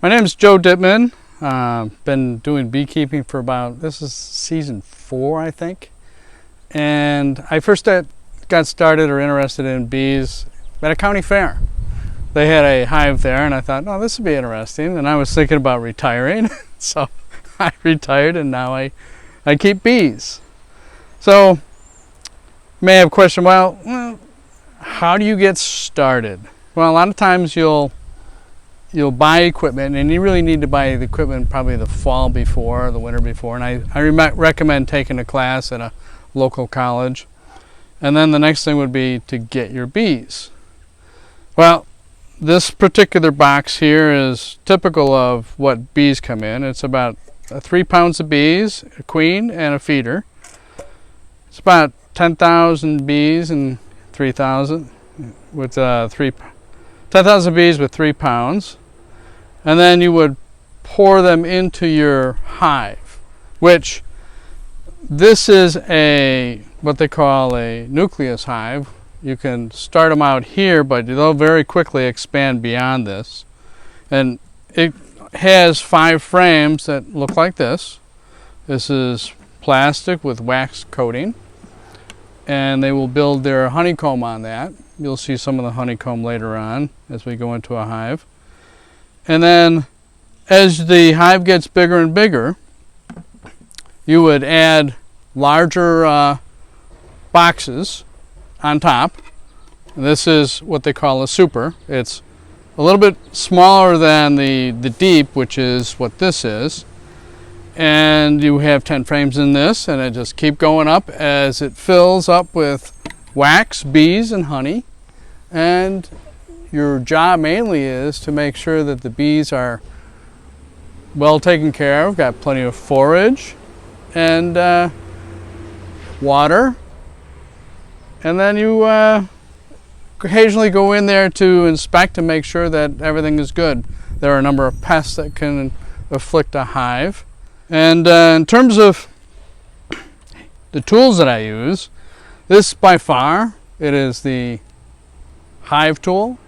My name is Joe Dittmann. Been doing beekeeping for this is season 4, I think. And I first got started or interested in bees at a county fair. They had a hive there, and I thought, oh, this would be interesting. And I was thinking about retiring, so I retired, and now I keep bees. So you may have a question, well, how do you get started? Well, a lot of times you'll buy equipment, and you really need to buy the equipment probably the fall before, the winter before. And I recommend taking a class at a local college. And then the next thing would be to get your bees. Well, this particular box here is typical of what bees come in. It's about 3 pounds of bees, a queen and a feeder. It's about 10,000 bees and 3,000 with 10,000 bees with 3 pounds. And then you would pour them into your hive, which this is what they call a nucleus hive. You can start them out here, but they'll very quickly expand beyond this. And it has 5 frames that look like this. This is plastic with wax coating, and they will build their honeycomb on that. You'll see some of the honeycomb later on as we go into a hive. And then as the hive gets bigger and bigger, you would add larger boxes on top. This is what they call a super. It's a little bit smaller than the deep, which is what this is. And you have 10 frames in this, and it just keep going up as it fills up with wax, bees, and honey. And your job mainly is to make sure that the bees are well taken care of, got plenty of forage and water. And then you occasionally go in there to inspect and make sure that everything is good. There are a number of pests that can afflict a hive. And in terms of the tools that I use, this by far, it is the hive tool.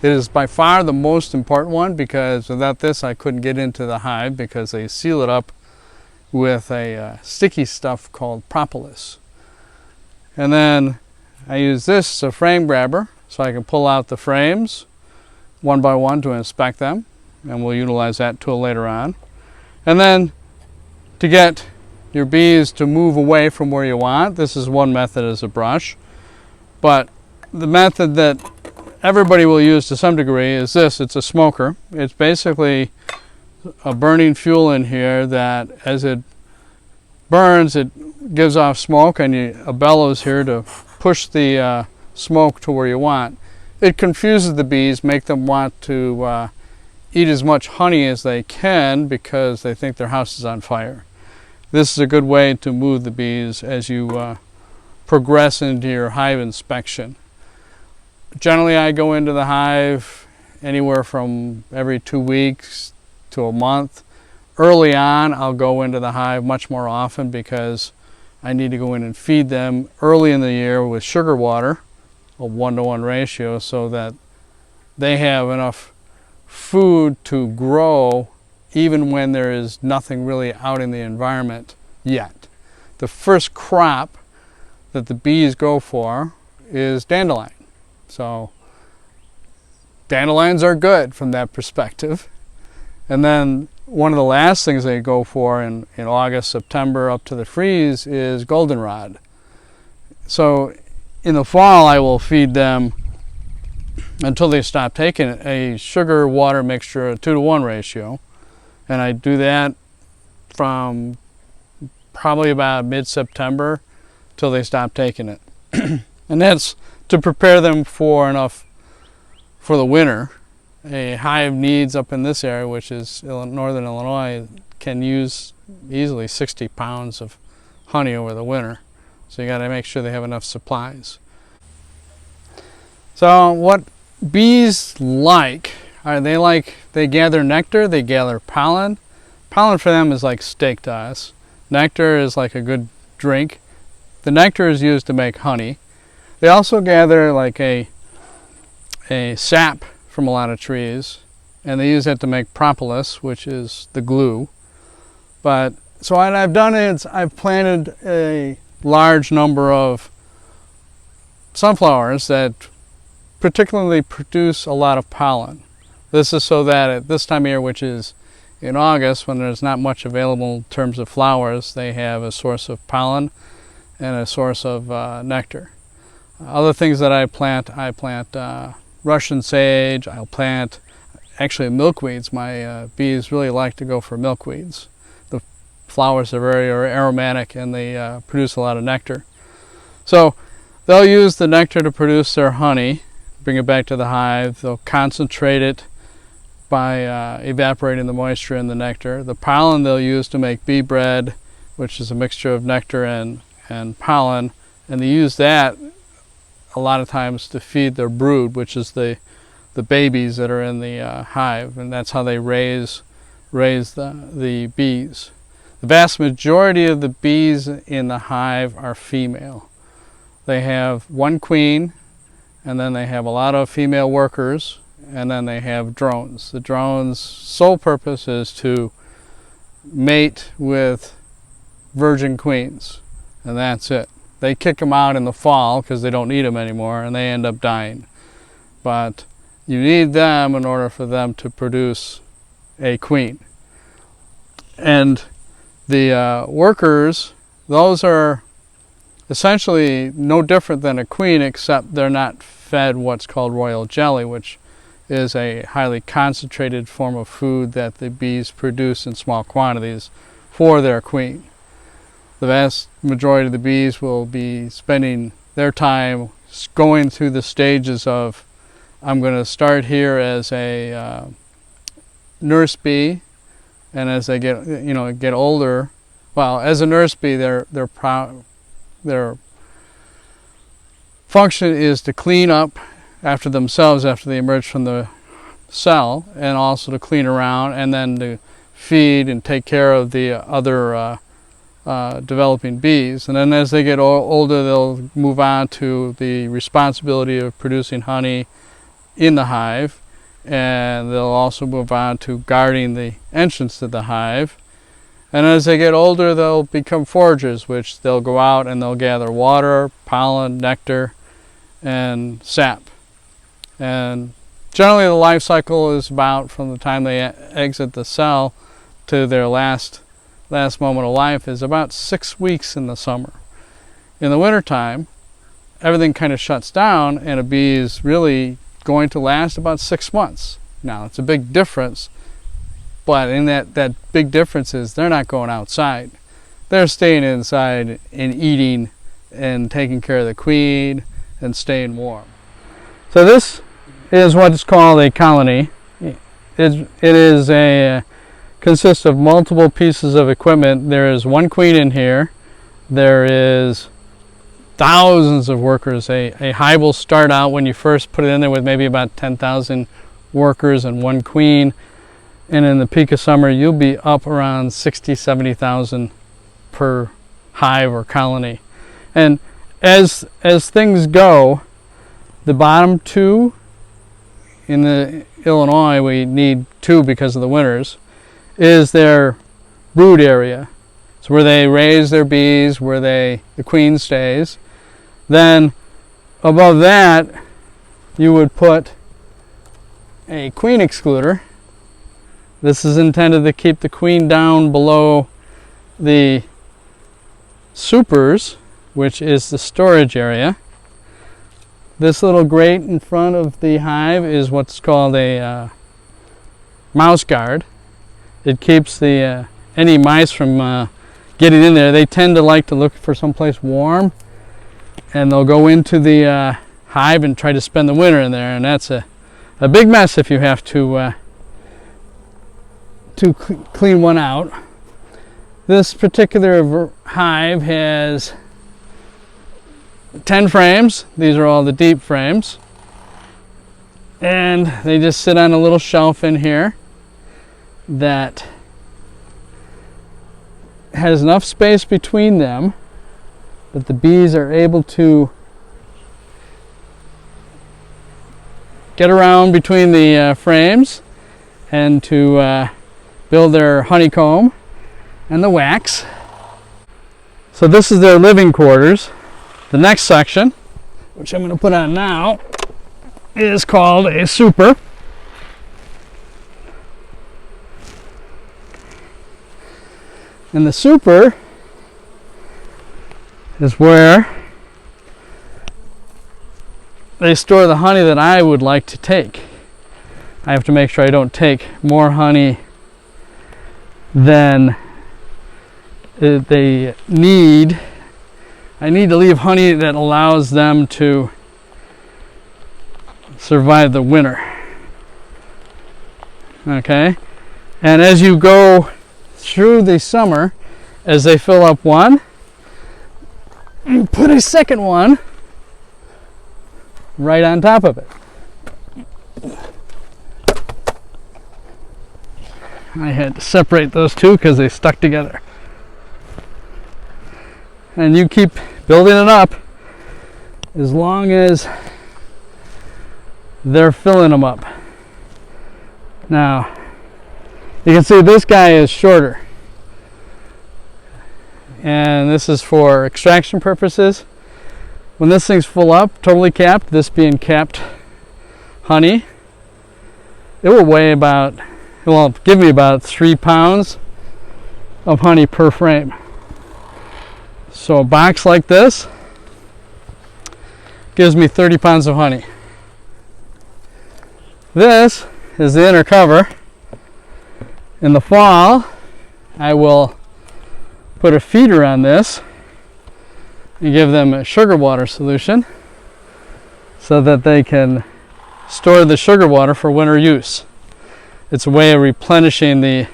It is by far the most important one, because without this I couldn't get into the hive, because they seal it up with a sticky stuff called propolis. And then I use this as a frame grabber, so I can pull out the frames one by one to inspect them, and we'll utilize that tool later on. And then to get your bees to move away from where you want, this is one method, is a brush. But the method that everybody will use to some degree is this. It's a smoker. It's basically a burning fuel in here that as it burns, it gives off smoke, and a bellows here to push the smoke to where you want. It confuses the bees, make them want to eat as much honey as they can because they think their house is on fire. This is a good way to move the bees as you progress into your hive inspection. Generally, I go into the hive anywhere from every 2 weeks to a month. Early on, I'll go into the hive much more often because I need to go in and feed them early in the year with sugar water, a 1-to-1 ratio, so that they have enough food to grow even when there is nothing really out in the environment yet. The first crop that the bees go for is dandelion. So dandelions are good from that perspective. And then one of the last things they go for in August, September up to the freeze is goldenrod. So in the fall I will feed them until they stop taking it, a sugar water mixture, a 2-to-1 ratio. And I do that from probably about mid-September till they stop taking it. And that's to prepare them for the winter. A hive needs up in this area, which is northern Illinois, can use easily 60 pounds of honey over the winter. So you got to make sure they have enough supplies. So what bees like, they gather nectar, they gather pollen. Pollen for them is like steak to us. Nectar is like a good drink. The nectar is used to make honey. They also gather like a sap from a lot of trees, and they use that to make propolis, which is the glue. But so what I've done is I've planted a large number of sunflowers that particularly produce a lot of pollen. This is so that at this time of year, which is in August, when there's not much available in terms of flowers, they have a source of pollen and a source of nectar. Other things that I plant Russian sage. I'll plant actually milkweeds. My bees really like to go for milkweeds. The flowers are very aromatic and they produce a lot of nectar. So they'll use the nectar to produce their honey, bring it back to the hive. They'll concentrate it by evaporating the moisture in the nectar. The pollen they'll use to make bee bread, which is a mixture of nectar and pollen, and they use that a lot of times to feed their brood, which is the babies that are in the hive, and that's how they raise the bees. The vast majority of the bees in the hive are female. They have one queen, and then they have a lot of female workers, and then they have drones. The drones' sole purpose is to mate with virgin queens, and that's it. They kick them out in the fall because they don't need them anymore, and they end up dying. But you need them in order for them to produce a queen. And the workers, those are essentially no different than a queen, except they're not fed what's called royal jelly, which is a highly concentrated form of food that the bees produce in small quantities for their queen. The vast majority of the bees will be spending their time going through the stages of, I'm going to start here as a nurse bee, and as they get older, well, as a nurse bee, their function is to clean up after themselves after they emerge from the cell, and also to clean around, and then to feed and take care of the other developing bees. And then as they get older, they'll move on to the responsibility of producing honey in the hive, and they'll also move on to guarding the entrance to the hive. And as they get older, they'll become foragers, which they'll go out and they'll gather water, pollen, nectar, and sap. And generally the life cycle is about, from the time they exit the cell to their last moment of life, is about 6 weeks in the summer. In the wintertime, everything kind of shuts down, and a bee is really going to last about 6 months. Now, it's a big difference, but in that big difference is they're not going outside. They're staying inside and eating and taking care of the queen and staying warm. So this is what is called a colony. It consists of multiple pieces of equipment. There is one queen in here. There is thousands of workers. A hive will start out when you first put it in there with maybe about 10,000 workers and one queen. And in the peak of summer, you'll be up around 60,000, 70,000 per hive or colony. And as things go, the bottom two, in the Illinois we need 2 because of the winters, is their brood area. It's where they raise their bees, where the queen stays. Then above that you would put a queen excluder. This is intended to keep the queen down below the supers, which is the storage area. This little grate in front of the hive is what's called a mouse guard. It keeps any mice from getting in there. They tend to like to look for someplace warm, and they'll go into the hive and try to spend the winter in there, and that's a big mess if you have to clean one out. This particular hive has 10 frames. These are all the deep frames, and they just sit on a little shelf in here that has enough space between them that the bees are able to get around between the frames, and to build their honeycomb and the wax. So this is their living quarters. The next section, which I'm going to put on now, is called a super. And the super is where they store the honey that I would like to take. I have to make sure I don't take more honey than they need. I need to leave honey that allows them to survive the winter. Okay? And as you go through the summer, as they fill up one, you put a second one right on top of it. I had to separate those two because they stuck together. And you keep building it up as long as they're filling them up. Now, you can see this guy is shorter. And this is for extraction purposes. When this thing's full up, totally capped, this being capped honey, it will weigh about, it will give me about 3 pounds of honey per frame. So a box like this gives me 30 pounds of honey. This is the inner cover. In the fall, I will put a feeder on this and give them a sugar water solution so that they can store the sugar water for winter use. It's a way of replenishing the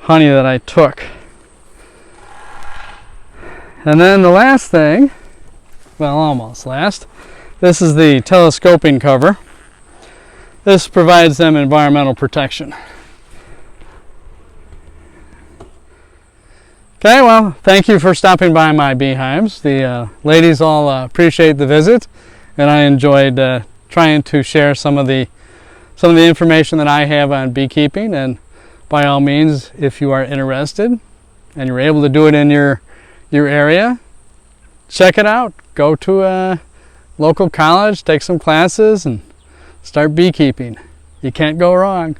honey that I took. And then the last thing, well, almost last, this is the telescoping cover. This provides them environmental protection. Okay, well, thank you for stopping by my beehives. The ladies all appreciate the visit, and I enjoyed trying to share some of the information that I have on beekeeping. And by all means, if you are interested and you're able to do it in your area, check it out. Go to a local college, take some classes, and start beekeeping. You can't go wrong.